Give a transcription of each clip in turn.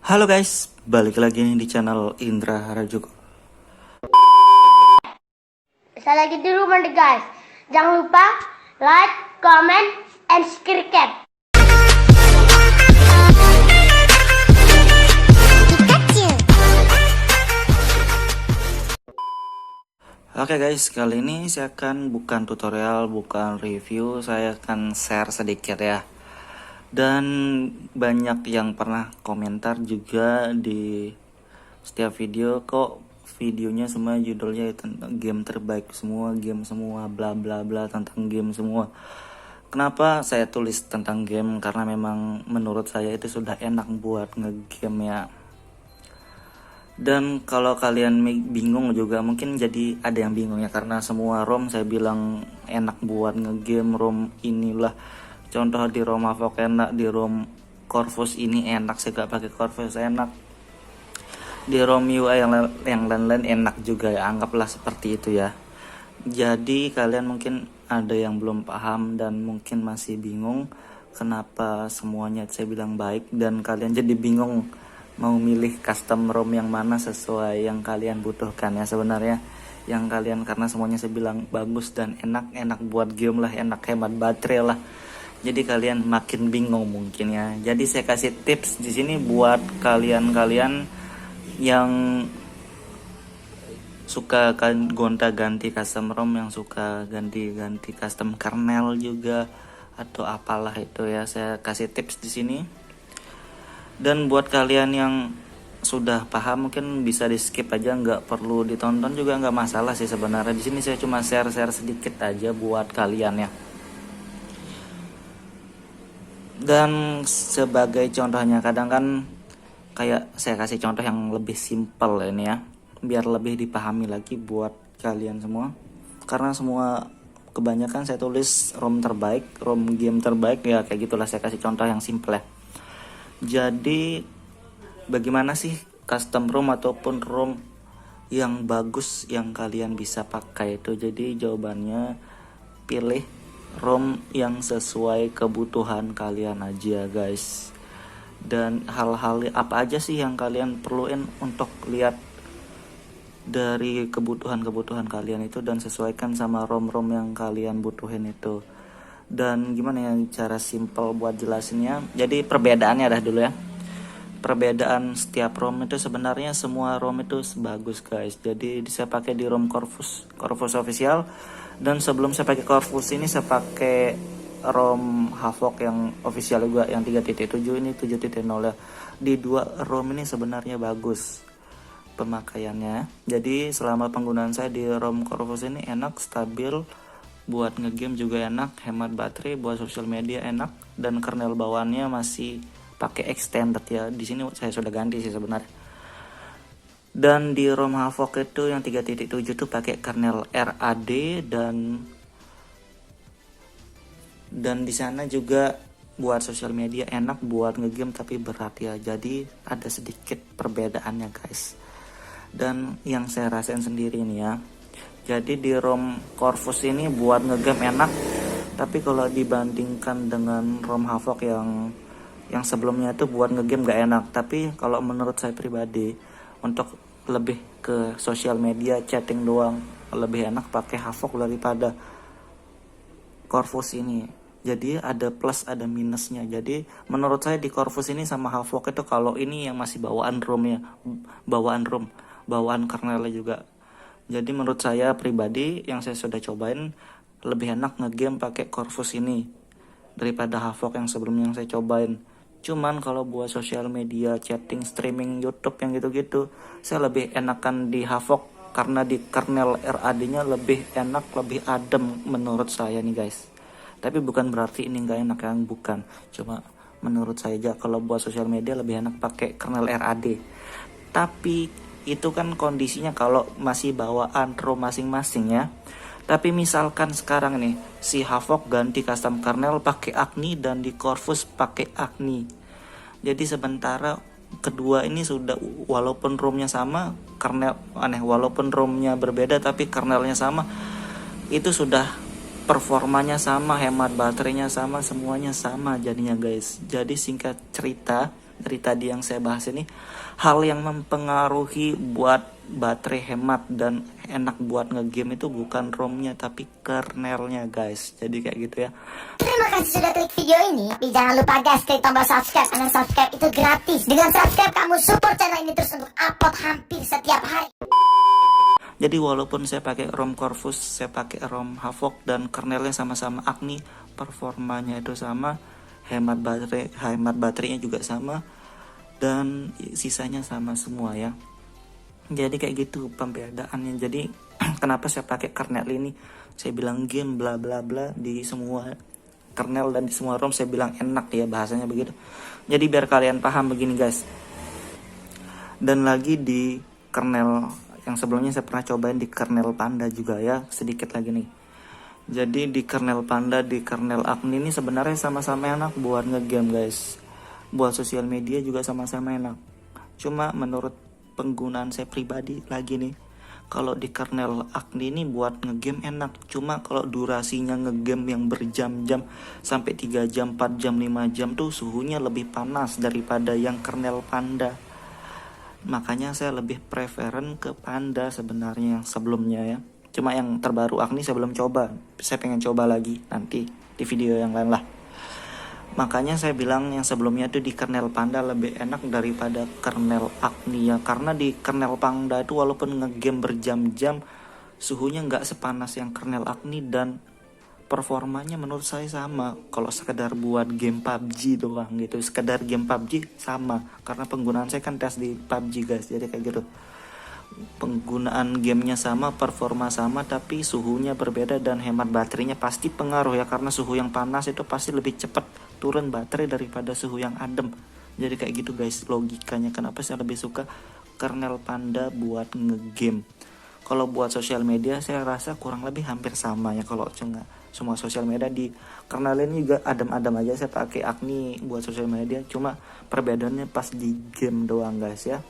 Halo guys, balik lagi nih di channel Indra Harajuku. Saya lagi di rumah nih guys. Jangan lupa like, comment, and subscribe. Oke guys, kali ini saya akan bukan tutorial, bukan review, saya akan share sedikit ya. Dan banyak yang pernah komentar juga di setiap video, kok videonya semua judulnya tentang game terbaik semua, game semua, bla bla bla tentang game semua. Kenapa saya tulis tentang game? Karena memang menurut saya itu sudah enak buat ngegame ya. Dan kalau kalian bingung juga, mungkin jadi ada yang bingung ya, karena semua ROM saya bilang enak buat ngegame. ROM inilah contoh, di ROM Havok enak, di ROM Corvus ini enak, saya gak pakai Corvus enak, di ROM UI yang lain-lain enak juga ya, anggaplah seperti itu ya. Jadi kalian mungkin ada yang belum paham dan mungkin masih bingung kenapa semuanya saya bilang baik, dan kalian jadi bingung mau milih custom ROM yang mana sesuai yang kalian butuhkan ya sebenarnya. Yang kalian, karena semuanya saya bilang bagus dan enak buat game lah, enak hemat baterai lah. Jadi kalian makin bingung mungkin ya. Jadi saya kasih tips di sini buat kalian-kalian yang suka gonta-ganti custom ROM, yang suka ganti-ganti custom kernel juga atau apalah itu ya. Saya kasih tips di sini. Dan buat kalian yang sudah paham mungkin bisa di skip aja, nggak perlu ditonton juga nggak masalah sih sebenarnya. Di sini saya cuma share sedikit aja buat kalian ya. Dan sebagai contohnya, kadang kan kayak saya kasih contoh yang lebih simpel ini ya, biar lebih dipahami lagi buat kalian semua. Karena semua kebanyakan saya tulis ROM terbaik, ROM game terbaik ya, kayak gitulah. Saya kasih contoh yang simple ya. Jadi bagaimana sih custom ROM ataupun ROM yang bagus yang kalian bisa pakai itu? Jadi jawabannya, pilih ROM yang sesuai kebutuhan kalian aja guys. Dan hal-hal apa aja sih yang kalian perluin untuk lihat dari kebutuhan kalian itu, dan sesuaikan sama ROM-ROM yang kalian butuhin itu. Dan gimana ya cara simple buat jelasinnya? Jadi perbedaannya dah dulu ya. Perbedaan setiap ROM itu sebenarnya semua ROM itu bagus guys. Jadi saya pakai di ROM Corvus official, dan sebelum saya pakai Corvus ini saya pakai ROM Havok yang official juga, yang 3.7 ini 7.0 ya. Di dua ROM ini sebenarnya bagus pemakaiannya. Jadi selama penggunaan saya di ROM Corvus ini enak, stabil, buat ngegame juga enak, hemat baterai, buat sosial media enak, dan kernel bawaannya masih pakai extended ya. Di sini saya sudah ganti sih sebenarnya. Dan di ROM Havok itu yang 3.7 tuh pakai kernel RAD, dan di sana juga buat sosial media enak, buat ngegame tapi berat ya. Jadi ada sedikit perbedaannya guys. Dan yang saya rasain sendiri nih ya. Jadi di ROM Corvus ini buat ngegame enak, tapi kalau dibandingkan dengan ROM Havok yang sebelumnya itu buat ngegame gak enak. Tapi kalau menurut saya pribadi, untuk lebih ke sosial media, chatting doang, lebih enak pakai Havok daripada Corvus ini. Jadi ada plus ada minusnya. Jadi menurut saya di Corvus ini sama Havok itu, kalau ini yang masih bawaan ROM ya, bawaan kernelnya juga. Jadi menurut saya pribadi yang saya sudah cobain, lebih enak ngegame pakai Corvus ini daripada Havok yang sebelumnya yang saya cobain. Cuman kalau buat sosial media, chatting, streaming YouTube yang gitu-gitu, saya lebih enakan di Havok karena di kernel RAD-nya lebih enak, lebih adem menurut saya nih guys. Tapi bukan berarti ini nggak enak kan, bukan. Cuma menurut saya aja kalau buat sosial media lebih enak pakai kernel RAD. Tapi itu kan kondisinya kalau masih bawaan ROM masing-masing ya. Tapi misalkan sekarang nih si Havok ganti custom kernel pakai Agni, dan di Corvus pakai Agni. Jadi sementara kedua ini sudah, walaupun ROM-nya sama, walaupun ROM-nya berbeda tapi kernelnya sama, itu sudah performanya sama, hemat baterainya sama, semuanya sama jadinya guys. Jadi singkat cerita, dari tadi yang saya bahas ini, hal yang mempengaruhi buat baterai hemat dan enak buat ngegame itu bukan ROM-nya tapi kernelnya guys. Jadi kayak gitu ya. Terima kasih sudah klik video ini. Tapi jangan lupa guys, klik tombol subscribe. Karena subscribe itu gratis. Dengan subscribe kamu support channel ini terus untuk upload hampir setiap hari. Jadi walaupun saya pakai ROM Corvus, saya pakai ROM Havoc dan kernelnya sama-sama Agni, performanya itu sama, hemat baterainya juga sama, dan sisanya sama semua ya. Jadi kayak gitu pembedaannya. Jadi kenapa saya pakai kernel ini? Saya bilang game bla bla bla di semua kernel dan di semua ROM saya bilang enak ya, bahasanya begitu. Jadi biar kalian paham begini guys. Dan lagi di kernel yang sebelumnya saya pernah cobain di kernel Panda juga ya, sedikit lagi nih. Jadi di kernel Panda, di kernel Agni ini sebenarnya sama-sama enak buat ngegame guys. Buat sosial media juga sama-sama enak. Cuma menurut penggunaan saya pribadi lagi nih, kalau di kernel Agni ini buat ngegame enak. Cuma kalau durasinya ngegame yang berjam-jam sampai 3 jam, 4 jam, 5 jam tuh suhunya lebih panas daripada yang kernel Panda. Makanya saya lebih preferen ke Panda sebenarnya yang sebelumnya ya. Cuma yang terbaru Agni saya belum coba. Saya pengen coba lagi nanti di video yang lain lah. Makanya saya bilang yang sebelumnya itu di kernel Panda lebih enak daripada kernel Agni ya. Karena di kernel Panda itu walaupun ngegame berjam-jam, suhunya nggak sepanas yang kernel Agni dan performanya menurut saya sama. Kalau sekedar buat game PUBG doang gitu, sekedar game PUBG sama. Karena penggunaan saya kan tes di PUBG guys, jadi kayak gitu. Penggunaan gamenya sama, performa sama, tapi suhunya berbeda dan hemat baterainya pasti pengaruh ya. Karena suhu yang panas itu pasti lebih cepat turun baterai daripada suhu yang adem. Jadi kayak gitu guys logikanya, kenapa saya lebih suka kernel Panda buat ngegame. Kalau buat sosial media saya rasa kurang lebih hampir sama ya. Kalau semua sosial media di kernel ini juga adem-adem aja. Saya pakai Agni buat sosial media, cuma perbedaannya pas di game doang guys ya.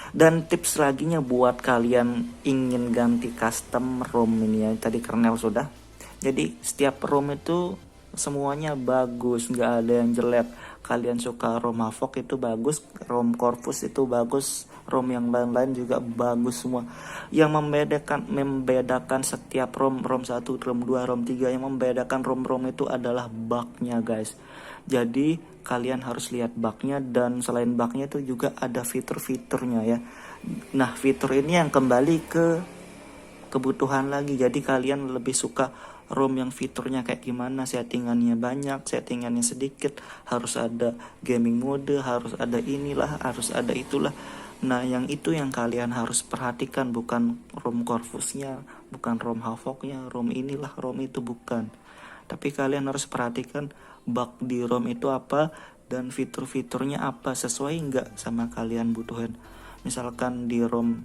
Dan tips laginya buat kalian ingin ganti custom ROM ini ya, tadi kernel sudah. Jadi setiap ROM itu semuanya bagus, nggak ada yang jelek. Kalian suka ROM Havoc itu bagus, ROM Corvus itu bagus, ROM yang lain-lain juga bagus semua. Yang membedakan setiap ROM 1, ROM 2, ROM 3, yang membedakan ROM itu adalah bugnya guys. Jadi kalian harus lihat bugnya, dan selain bugnya itu juga ada fitur-fiturnya ya. Nah fitur ini yang kembali ke kebutuhan lagi. Jadi kalian lebih suka ROM yang fiturnya kayak gimana, settingannya banyak, settingannya sedikit, harus ada gaming mode, harus ada inilah, harus ada itulah. Nah yang itu yang kalian harus perhatikan, bukan ROM Corvusnya, bukan ROM Havocnya, ROM inilah, ROM itu bukan. Tapi kalian harus perhatikan bug di ROM itu apa dan fitur-fiturnya apa, sesuai nggak sama kalian butuhin. Misalkan di ROM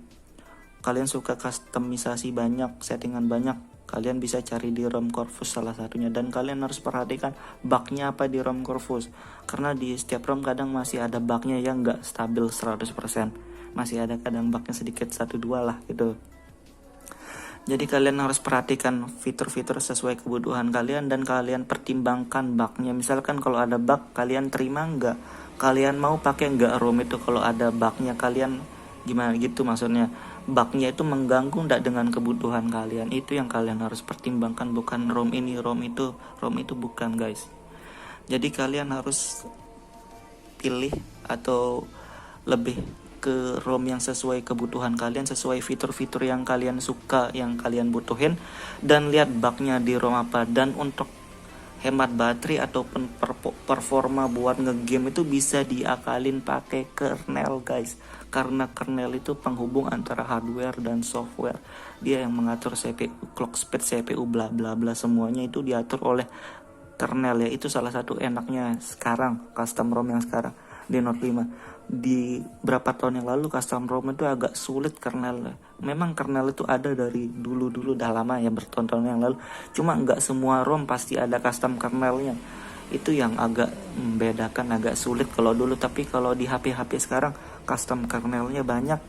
kalian suka customisasi banyak, settingan banyak, kalian bisa cari di ROM Corvus salah satunya. Dan kalian harus perhatikan bugnya apa di ROM Corvus, karena di setiap ROM kadang masih ada bugnya yang nggak stabil 100%, masih ada kadang bugnya sedikit 1-2 lah gitu. Jadi kalian harus perhatikan fitur-fitur sesuai kebutuhan kalian, dan kalian pertimbangkan bugnya. Misalkan kalau ada bug, kalian terima nggak, kalian mau pakai nggak ROM itu kalau ada bugnya, kalian gimana gitu maksudnya. Bugnya itu mengganggu nggak dengan kebutuhan kalian, itu yang kalian harus pertimbangkan, bukan ROM ini, ROM itu bukan guys. Jadi kalian harus pilih atau lebih ke ROM yang sesuai kebutuhan kalian, sesuai fitur-fitur yang kalian suka, yang kalian butuhin, dan lihat bugnya di ROM apa. Dan untuk hemat baterai ataupun performa buat ngegame itu bisa diakalin pakai kernel guys, karena kernel itu penghubung antara hardware dan software. Dia yang mengatur CPU, clock speed, CPU, bla bla bla, semuanya itu diatur oleh kernel ya. Itu salah satu enaknya sekarang custom ROM yang sekarang di Note 5. Di berapa tahun yang lalu custom ROM itu agak sulit kernel. Memang kernel itu ada dari dulu dah lama ya, bertahun-tahun yang lalu. Cuma nggak semua ROM pasti ada custom kernelnya. Itu yang agak membedakan, agak sulit kalau dulu. Tapi kalau di HP-HP sekarang custom kernelnya banyak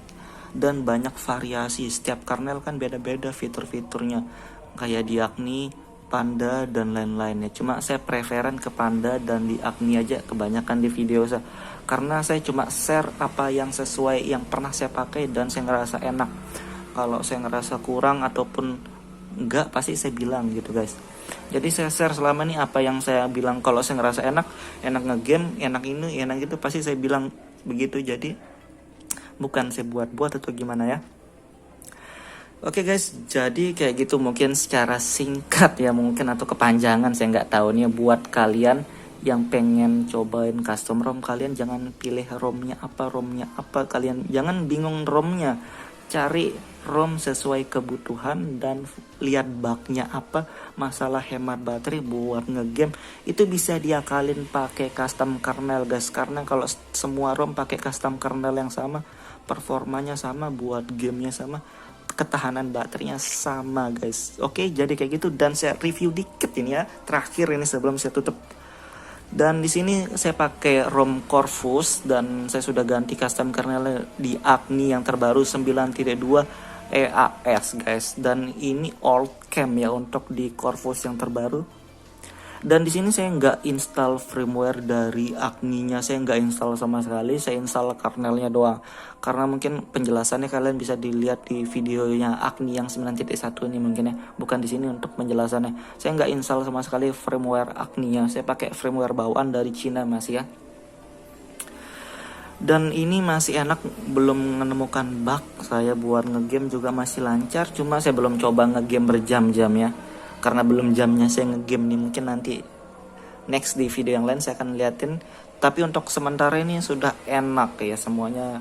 dan banyak variasi. Setiap kernel kan beda-beda fitur-fiturnya. Kayak di Agni Panda dan lain-lainnya. Cuma saya preferen ke Panda dan di Agni aja kebanyakan di video saya. Karena saya cuma share apa yang sesuai yang pernah saya pakai dan saya ngerasa enak. Kalau saya ngerasa kurang ataupun enggak, pasti saya bilang gitu guys. Jadi saya share selama ini apa yang saya bilang. Kalau saya ngerasa enak ngegame, enak ini, enak itu, pasti saya bilang begitu. Jadi bukan saya buat-buat atau gimana ya. Oke guys, jadi kayak gitu mungkin secara singkat ya mungkin, atau kepanjangan saya nggak tahu nih. Buat kalian yang pengen cobain custom ROM, kalian jangan pilih ROM-nya apa, kalian jangan bingung ROM-nya. Cari ROM sesuai kebutuhan dan lihat bug-nya apa. Masalah hemat baterai buat ngegame itu bisa diakalin pakai custom kernel guys. Karena kalau semua ROM pakai custom kernel yang sama, performanya sama, buat gamenya sama, ketahanan baterainya sama guys. Oke, jadi kayak gitu. Dan saya review dikit ini ya, terakhir ini sebelum saya tutup. Dan di sini saya pakai ROM Corvus dan saya sudah ganti custom kernel di Agni yang terbaru 9.2 EAS guys. Dan ini old cam ya untuk di Corvus yang terbaru. Dan di sini saya nggak install firmware dari Agni-nya, saya nggak install sama sekali, saya install kernelnya doang. Karena mungkin penjelasannya kalian bisa dilihat di videonya Agni yang 9.1 ini mungkin ya, bukan di sini untuk penjelasannya. Saya nggak install sama sekali firmware Agni-nya, saya pakai firmware bawaan dari Cina masih ya. Dan ini masih enak, belum menemukan bug. Saya buat ngegame juga masih lancar, cuma saya belum coba ngegame berjam-jam ya. Karena belum jamnya saya ngegame nih, mungkin nanti next di video yang lain saya akan liatin. Tapi untuk sementara ini sudah enak ya semuanya.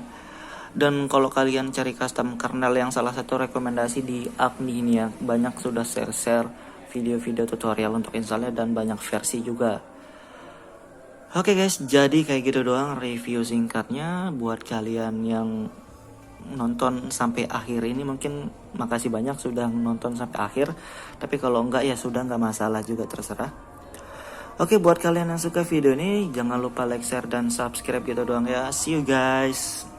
Dan kalau kalian cari custom kernel, yang salah satu rekomendasi di Agni ini ya, banyak sudah share video-video tutorial untuk installnya dan banyak versi juga. Oke guys, jadi kayak gitu doang review singkatnya. Buat kalian yang nonton sampai akhir ini mungkin makasih banyak sudah nonton sampai akhir. Tapi kalau enggak ya sudah, enggak masalah juga, terserah. Oke, buat kalian yang suka video ini jangan lupa like, share, dan subscribe gitu doang ya. See you guys.